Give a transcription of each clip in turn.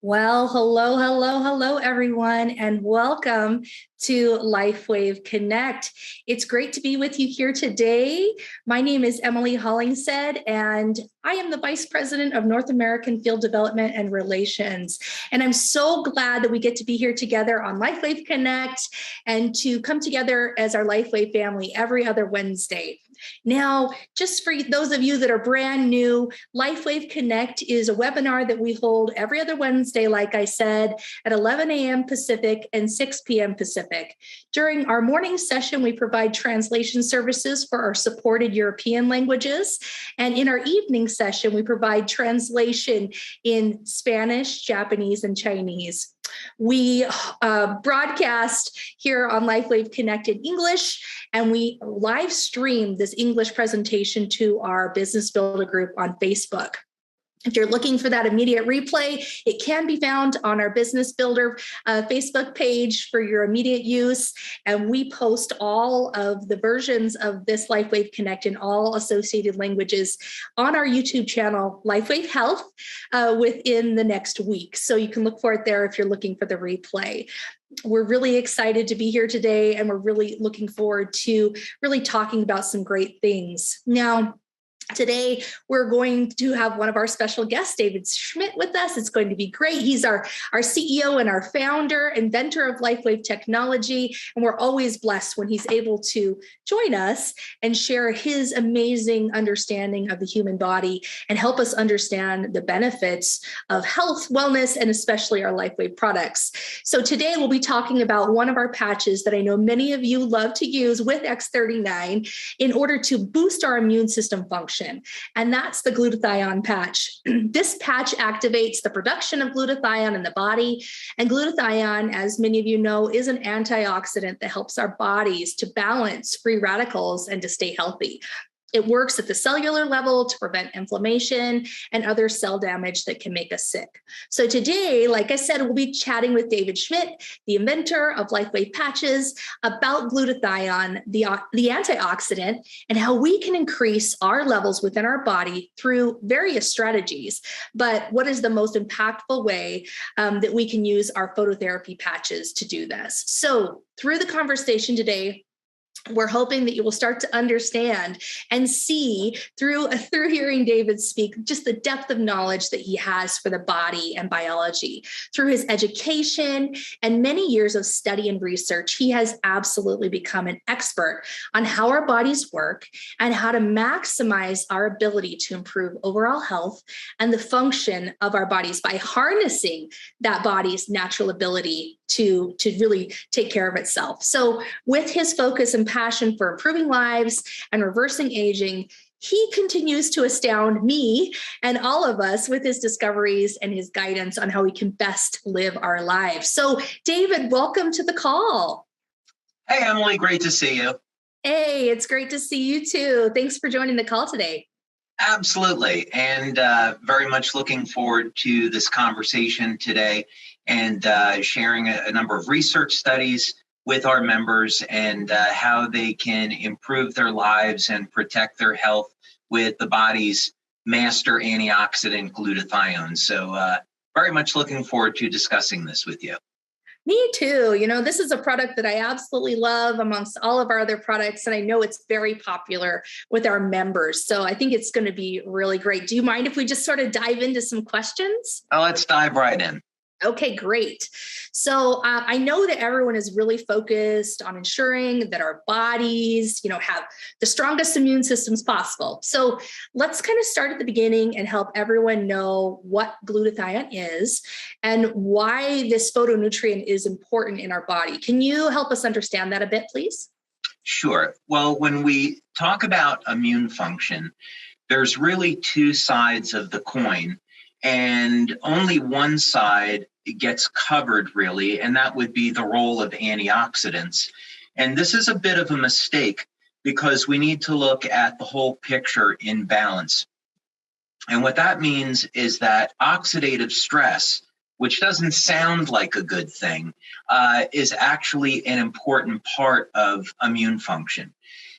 Well, hello, everyone, and welcome to Lifewave Connect. It's great to be with you here today. My name is Emily Hollingshead, and I am the Vice President of North American Field Development and Relations. And I'm so glad that we get to be here together on Lifewave Connect and to come together as our Lifewave family every other Wednesday. Now, just for those of you that are brand new, Lifewave Connect is a webinar that we hold every other Wednesday, like I said, at 11 a.m. Pacific and 6 p.m. Pacific. During our morning session, we provide translation services for our supported European languages. And in our evening session, we provide translation in Spanish, Japanese, and Chinese. We broadcast here on Lifewave Connect in English, and we live stream this English presentation to our Business Builder group on Facebook. If you're looking for that immediate replay, it can be found on our Business Builder Facebook page for your immediate use. And we post all of the versions of this Lifewave Connect in all associated languages on our YouTube channel, Lifewave Health, within the next week. So you can look for it there if you're looking for the replay. We're really excited to be here today, and we're really looking forward to really talking about some great things. Now, today, we're going to have one of our special guests, David Schmidt, with us. It's going to be great. He's our CEO and our founder, inventor of Lifewave technology, and we're always blessed when he's able to join us and share his amazing understanding of the human body and help us understand the benefits of health, wellness, and especially our Lifewave products. So today, we'll be talking about one of our patches that I know many of you love to use with X39 in order to boost our immune system function. And that's the glutathione patch. This patch activates the production of glutathione in the body. And glutathione, as many of you know, is an antioxidant that helps our bodies to balance free radicals and to stay healthy. It works at the cellular level to prevent inflammation and other cell damage that can make us sick. So today, like I said, we'll be chatting with David Schmidt, the inventor of Lifewave patches, about glutathione, the antioxidant, and how we can increase our levels within our body through various strategies. But what is the most impactful way that we can use our phototherapy patches to do this? So through the conversation today, we're hoping that you will start to understand and see through hearing David speak just the depth of knowledge that he has for the body and biology. Through his education and many years of study and research, he has absolutely become an expert on how our bodies work and how to maximize our ability to improve overall health and the function of our bodies by harnessing that body's natural ability to really take care of itself. So with his focus and passion for improving lives and reversing aging, he continues to astound me and all of us with his discoveries and his guidance on how we can best live our lives. So David, welcome to the call. Hey, Emily, great to see you. Hey, it's great to see you too. Thanks for joining the call today. Absolutely. And very much looking forward to this conversation today and sharing a number of research studies with our members and how they can improve their lives and protect their health with the body's master antioxidant glutathione. So very much looking forward to discussing this with you. Me too. You know, this is a product that I absolutely love amongst all of our other products, and I know it's very popular with our members. So I think it's going to be really great. Do you mind if we just sort of dive into some questions? Let's dive right in. Okay, great. So I know that everyone is really focused on ensuring that our bodies, have the strongest immune systems possible. So let's kind of start at the beginning and help everyone know what glutathione is and why this phytonutrient is important in our body. Can you help us understand that a bit, please? Sure. Well, when we talk about immune function, there's really two sides of the coin. And only one side gets covered, really, and that would be the role of antioxidants. And this is a bit of a mistake because we need to look at the whole picture in balance. And what that means is that oxidative stress, which doesn't sound like a good thing, is actually an important part of immune function.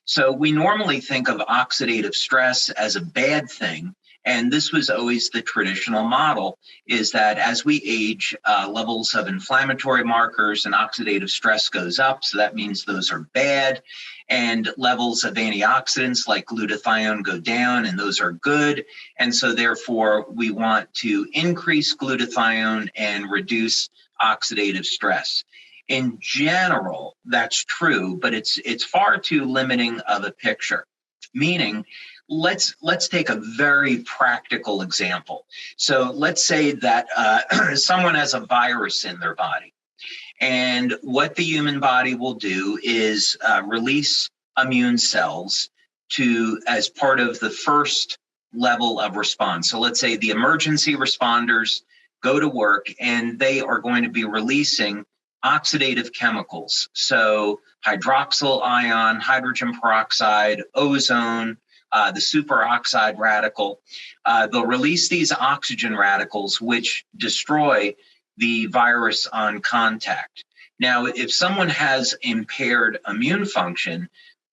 So we normally think of oxidative stress as a bad thing, And this was always the traditional model, is that as we age, levels of inflammatory markers and oxidative stress goes up. So that means those are bad. And levels of antioxidants like glutathione go down, and those are good. And so therefore, we want to increase glutathione and reduce oxidative stress. In general, that's true, but it's far too limiting of a picture. Meaning, let's take a very practical example. So let's say that someone has a virus in their body, and what the human body will do is release immune cells as part of the first level of response. So let's say the emergency responders go to work, and they are going to be releasing oxidative chemicals. So hydroxyl ion, hydrogen peroxide, ozone, the superoxide radical. They'll release these oxygen radicals, which destroy the virus on contact. Now, if someone has impaired immune function,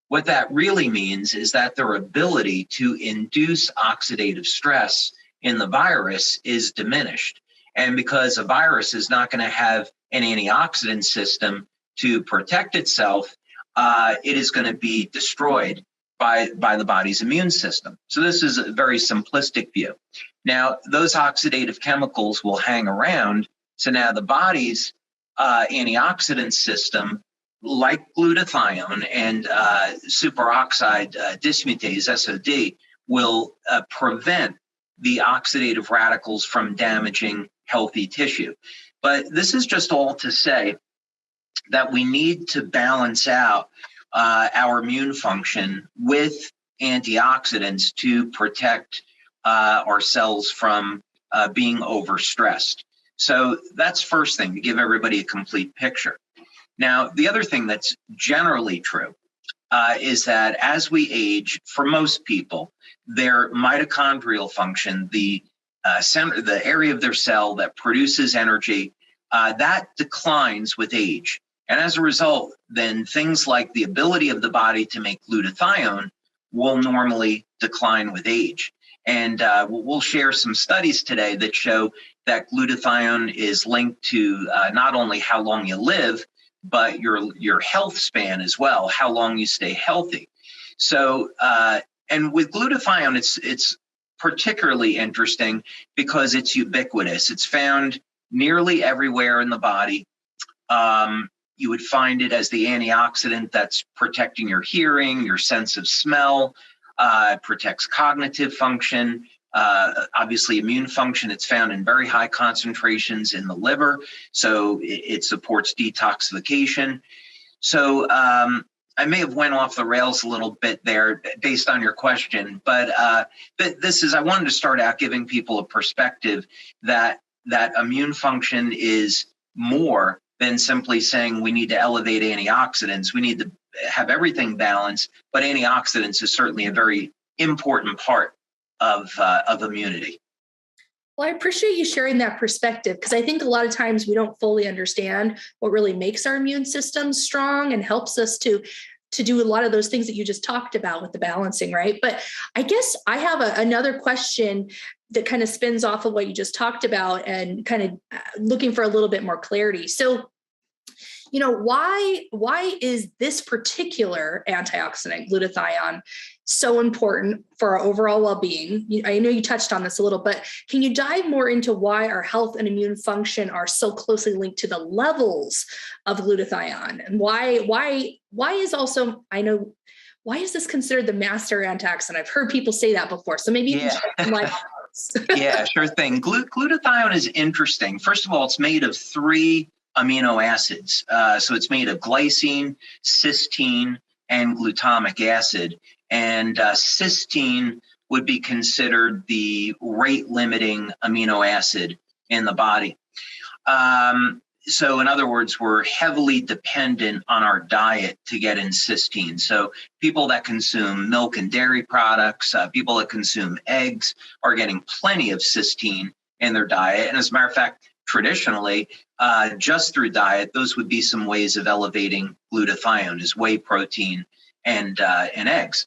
what that really means is that their ability to induce oxidative stress in the virus is diminished. And because a virus is not going to have an antioxidant system to protect itself, it is going to be destroyed by the body's immune system. So this is a very simplistic view. Now, those oxidative chemicals will hang around. So now the body's antioxidant system, like glutathione and superoxide dismutase, SOD, will prevent the oxidative radicals from damaging healthy tissue. But this is just all to say that we need to balance out our immune function with antioxidants to protect our cells from being overstressed. So that's first thing, to give everybody a complete picture. Now, the other thing that's generally true is that as we age, for most people, their mitochondrial function, the area of their cell that produces energy, that declines with age. And as a result, then things like the ability of the body to make glutathione will normally decline with age. And we'll share some studies today that show that glutathione is linked to not only how long you live, but your health span as well, how long you stay healthy. So, and with glutathione, it's particularly interesting because it's ubiquitous. It's found nearly everywhere in the body. You would find it as the antioxidant that's protecting your hearing, your sense of smell, protects cognitive function, obviously immune function. It's found in very high concentrations in the liver, so it supports detoxification. So I may have went off the rails a little bit there based on your question, but I wanted to start out giving people a perspective that immune function is more than simply saying we need to elevate antioxidants. We need to have everything balanced, but antioxidants is certainly a very important part of immunity. Well, I appreciate you sharing that perspective, because I think a lot of times we don't fully understand what really makes our immune system strong and helps us to do a lot of those things that you just talked about with the balancing, right? But I guess I have another question that kind of spins off of what you just talked about and kind of looking for a little bit more clarity. So, why is this particular antioxidant, glutathione, so important for our overall well-being? I know you touched on this a little, but can you dive more into why our health and immune function are so closely linked to the levels of glutathione, and why is this considered the master antioxidant? I've heard people say that before, so maybe you can shed some light on this. Yeah, sure thing. Glutathione is interesting. First of all, it's made of 3 amino acids. So it's made of glycine, cysteine, and glutamic acid. And cysteine would be considered the rate-limiting amino acid in the body. So in other words, we're heavily dependent on our diet to get in cysteine. So people that consume milk and dairy products, people that consume eggs are getting plenty of cysteine in their diet. And as a matter of fact, traditionally, just through diet, those would be some ways of elevating glutathione, is whey protein and eggs.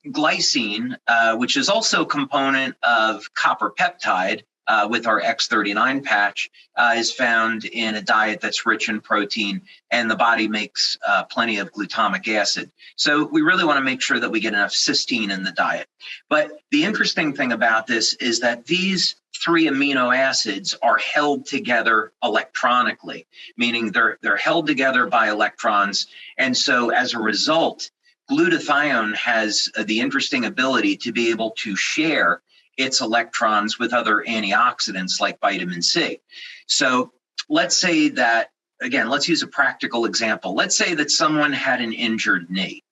glycine, which is also a component of copper peptide with our X39 patch, is found in a diet that's rich in protein, and the body makes plenty of glutamic acid. So we really want to make sure that we get enough cysteine in the diet. But the interesting thing about this is that these 3 amino acids are held together electronically, meaning they're held together by electrons. And so as a result, glutathione has the interesting ability to be able to share its electrons with other antioxidants like vitamin C. So let's say that, again, let's use a practical example. Let's say that someone had an injured knee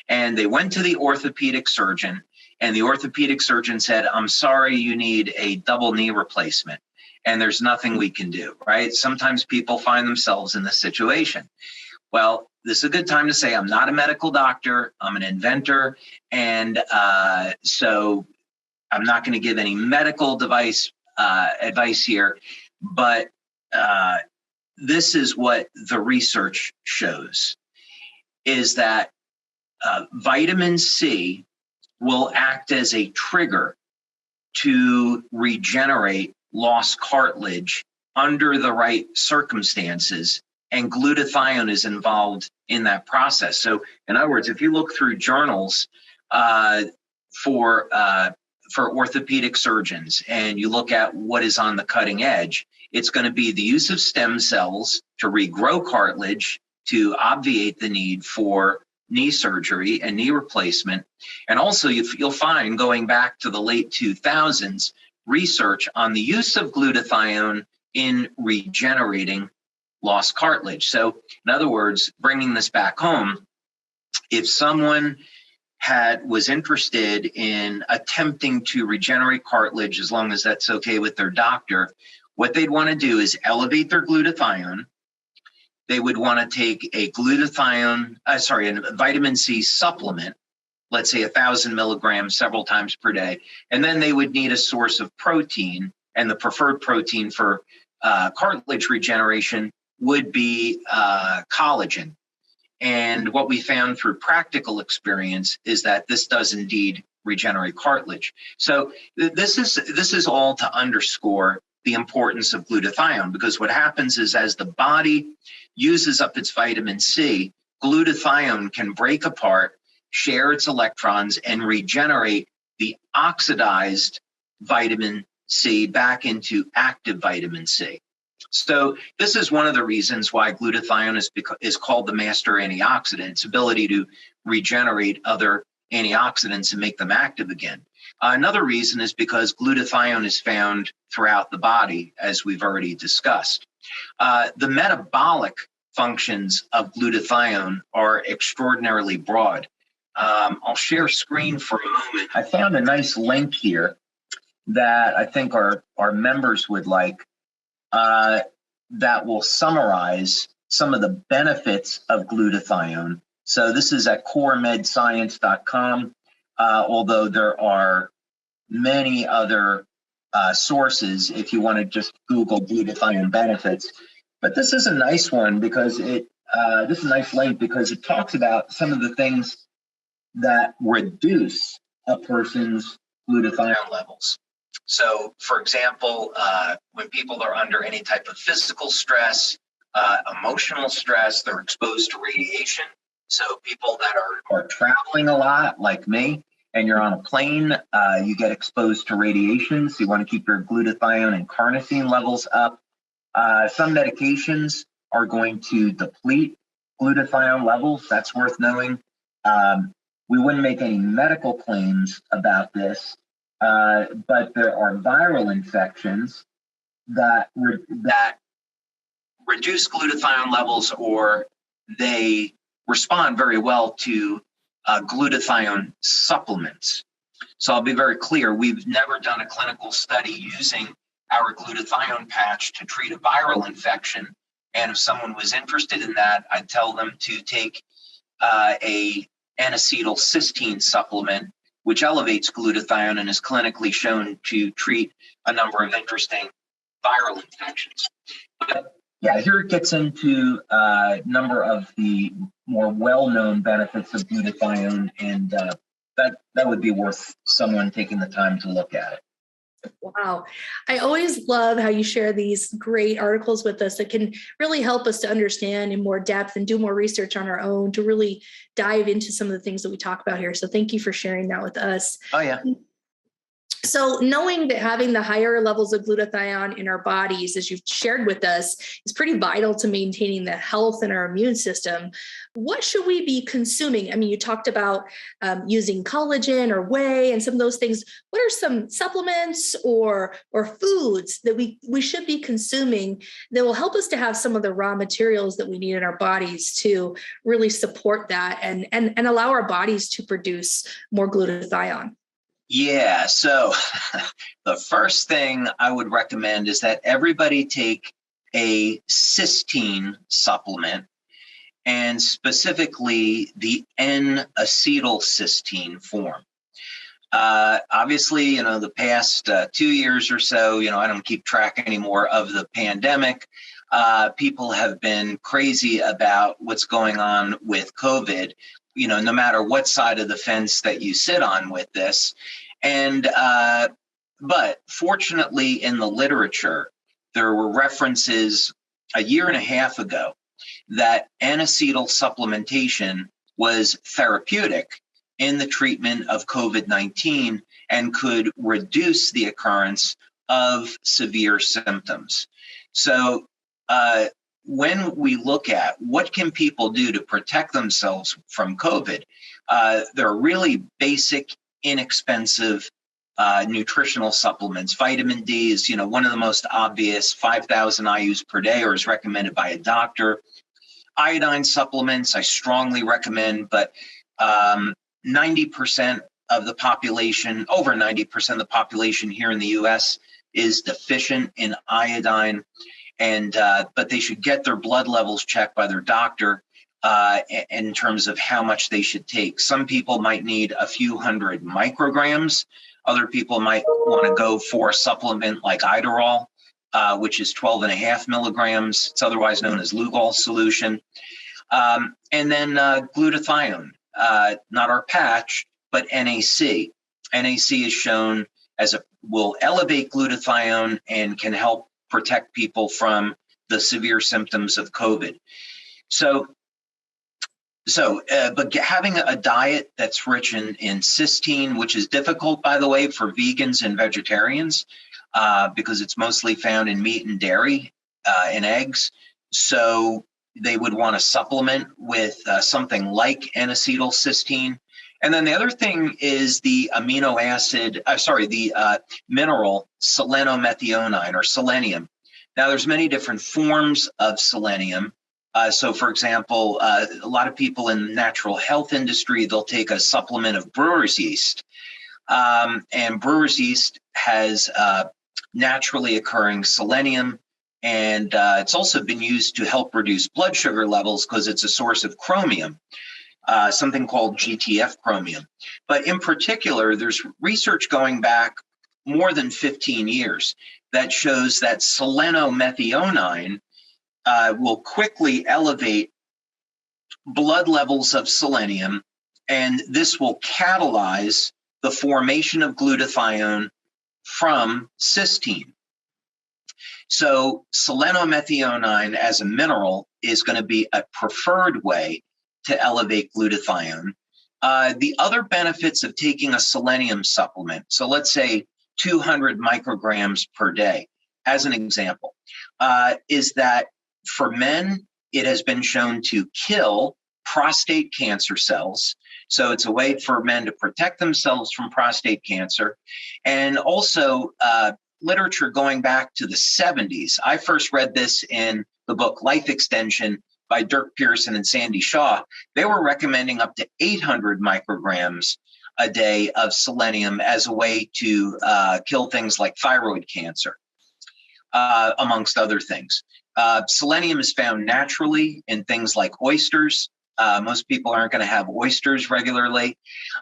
and they went to the orthopedic surgeon, and the orthopedic surgeon said, I'm sorry, you need a double knee replacement, and there's nothing we can do, right? Sometimes people find themselves in this situation. Well, this is a good time to say, I'm not a medical doctor, I'm an inventor, and so I'm not going to give any medical advice here, but this is what the research shows, is that vitamin C will act as a trigger to regenerate lost cartilage under the right circumstances, and glutathione is involved in that process. So in other words, if you look through journals for orthopedic surgeons and you look at what is on the cutting edge, it's going to be the use of stem cells to regrow cartilage to obviate the need for knee surgery and knee replacement. And also you'll find, going back to the late 2000s, research on the use of glutathione in regenerating lost cartilage. So in other words, bringing this back home, if someone was interested in attempting to regenerate cartilage, as long as that's okay with their doctor, what they'd want to do is elevate their glutathione. They would want to take a a vitamin C supplement, let's say 1,000 milligrams several times per day. And then they would need a source of protein, and the preferred protein for cartilage regeneration would be collagen. And what we found through practical experience is that this does indeed regenerate cartilage. So this is all to underscore the importance of glutathione, because what happens is, as the body uses up its vitamin C, glutathione can break apart, share its electrons, and regenerate the oxidized vitamin C back into active vitamin C. So this is one of the reasons why glutathione is called the master antioxidant, its ability to regenerate other antioxidants and make them active again. Another reason is because glutathione is found throughout the body, as we've already discussed. The metabolic functions of glutathione are extraordinarily broad. I'll share screen for a moment. I found a nice link here that I think our members would like, that will summarize some of the benefits of glutathione. So this is at coremedscience.com, although there are many other sources if you want to just Google glutathione benefits. But this is a nice one because this is a nice link because it talks about some of the things that reduce a person's glutathione levels. So, for example, when people are under any type of physical stress, emotional stress, they're exposed to radiation. So people that are traveling a lot, like me, and you're on a plane, you get exposed to radiation. So you want to keep your glutathione and carnosine levels up. Some medications are going to deplete glutathione levels. That's worth knowing. We wouldn't make any medical claims about this, but there are viral infections that reduce glutathione levels, or they respond very well to glutathione supplements. So I'll be very clear, we've never done a clinical study using our glutathione patch to treat a viral infection. And if someone was interested in that, I'd tell them to take a N-acetylcysteine supplement, which elevates glutathione and is clinically shown to treat a number of interesting viral infections. But yeah, here it gets into a number of the more well-known benefits of glutathione, and that would be worth someone taking the time to look at it. Wow. I always love how you share these great articles with us that can really help us to understand in more depth and do more research on our own to really dive into some of the things that we talk about here. So thank you for sharing that with us. Oh, yeah. So knowing that having the higher levels of glutathione in our bodies, as you've shared with us, is pretty vital to maintaining the health in our immune system. What should we be consuming? I mean, you talked about using collagen or whey and some of those things. What are some supplements or foods that we should be consuming that will help us to have some of the raw materials that we need in our bodies to really support that and allow our bodies to produce more glutathione? Yeah, so the first thing I would recommend is that everybody take a cysteine supplement, and specifically the N-acetylcysteine form. Obviously, the past 2 years or so, I don't keep track anymore of the pandemic. People have been crazy about what's going on with COVID, no matter what side of the fence that you sit on with this. And, but fortunately in the literature, there were references a year and a half ago that N-acetyl supplementation was therapeutic in the treatment of COVID-19 and could reduce the occurrence of severe symptoms. So when we look at what can people do to protect themselves from COVID, there are really basic, inexpensive nutritional supplements. Vitamin D is, one of the most obvious, 5,000 IUs per day, or is recommended by a doctor. Iodine supplements, I strongly recommend, but 90% of the population, over 90% of the population here in the US is deficient in iodine, and but they should get their blood levels checked by their doctor in terms of how much they should take. Some people might need a few hundred micrograms. Other people might want to go for a supplement like Idorol, which is 12.5 milligrams. It's otherwise known as Lugol solution. And then glutathione, not our patch, but NAC. NAC is shown will elevate glutathione and can help protect people from the severe symptoms of COVID. But having a diet that's rich in cysteine, which is difficult, by the way, for vegans and vegetarians, because it's mostly found in meat and dairy and eggs. So they would want to supplement with something like N-acetylcysteine. And then the other thing is the mineral selenomethionine, or selenium. Now, there's many different forms of selenium. So, for example, a lot of people in the natural health industry, they'll take a supplement of brewer's yeast. And brewer's yeast has naturally occurring selenium. And it's also been used to help reduce blood sugar levels because it's a source of chromium, something called GTF chromium. But in particular, there's research going back more than 15 years that shows that selenomethionine will quickly elevate blood levels of selenium, and this will catalyze the formation of glutathione from cysteine. So selenomethionine as a mineral is going to be a preferred way to elevate glutathione. The other benefits of taking a selenium supplement, so let's say 200 micrograms per day, as an example, is that for men, it has been shown to kill prostate cancer cells. So it's a way for men to protect themselves from prostate cancer. And also literature going back to the 70s. I first read this in the book Life Extension by Dirk Pearson and Sandy Shaw. They were recommending up to 800 micrograms a day of selenium as a way to kill things like thyroid cancer, amongst other things. Selenium is found naturally in things like oysters. Most people aren't going to have oysters regularly.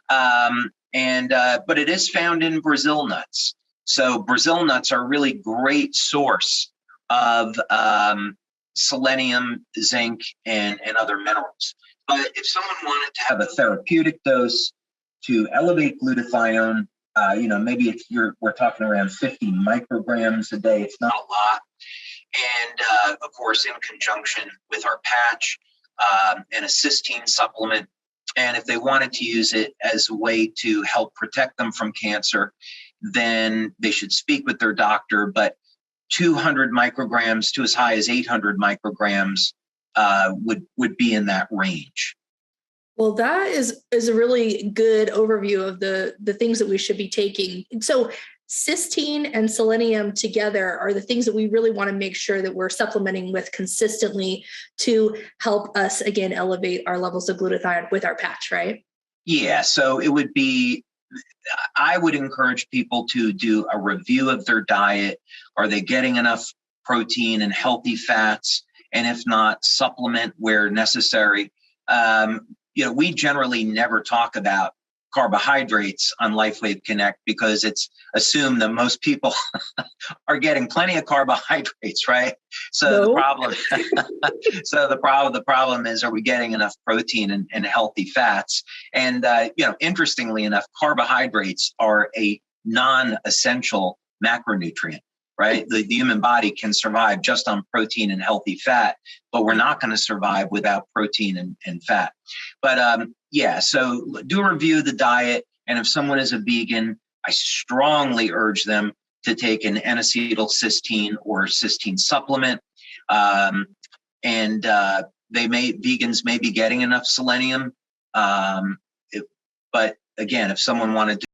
But it is found in Brazil nuts. So Brazil nuts are a really great source of selenium, zinc, and other minerals. But if someone wanted to have a therapeutic dose, to elevate glutathione. Maybe we're talking around 50 micrograms a day. It's not a lot. And of course, in conjunction with our patch and a cysteine supplement. And if they wanted to use it as a way to help protect them from cancer, then they should speak with their doctor. But 200 micrograms to as high as 800 micrograms would be in that range. Well, that is a really good overview of the things that we should be taking. So cysteine and selenium together are the things that we really want to make sure that we're supplementing with consistently to help us, again, elevate our levels of glutathione with our patch, right? Yeah, so I would encourage people to do a review of their diet. Are they getting enough protein and healthy fats? And if not, supplement where necessary. We generally never talk about carbohydrates on Lifewave Connect because it's assumed that most people are getting plenty of carbohydrates, right? So the problem is, are we getting enough protein and healthy fats? And interestingly enough, carbohydrates are a non-essential macronutrient. Right? The human body can survive just on protein and healthy fat, but we're not going to survive without protein and fat. But so do a review of the diet. And if someone is a vegan, I strongly urge them to take an N-acetylcysteine or cysteine supplement. Vegans may be getting enough selenium. But again, if someone wanted to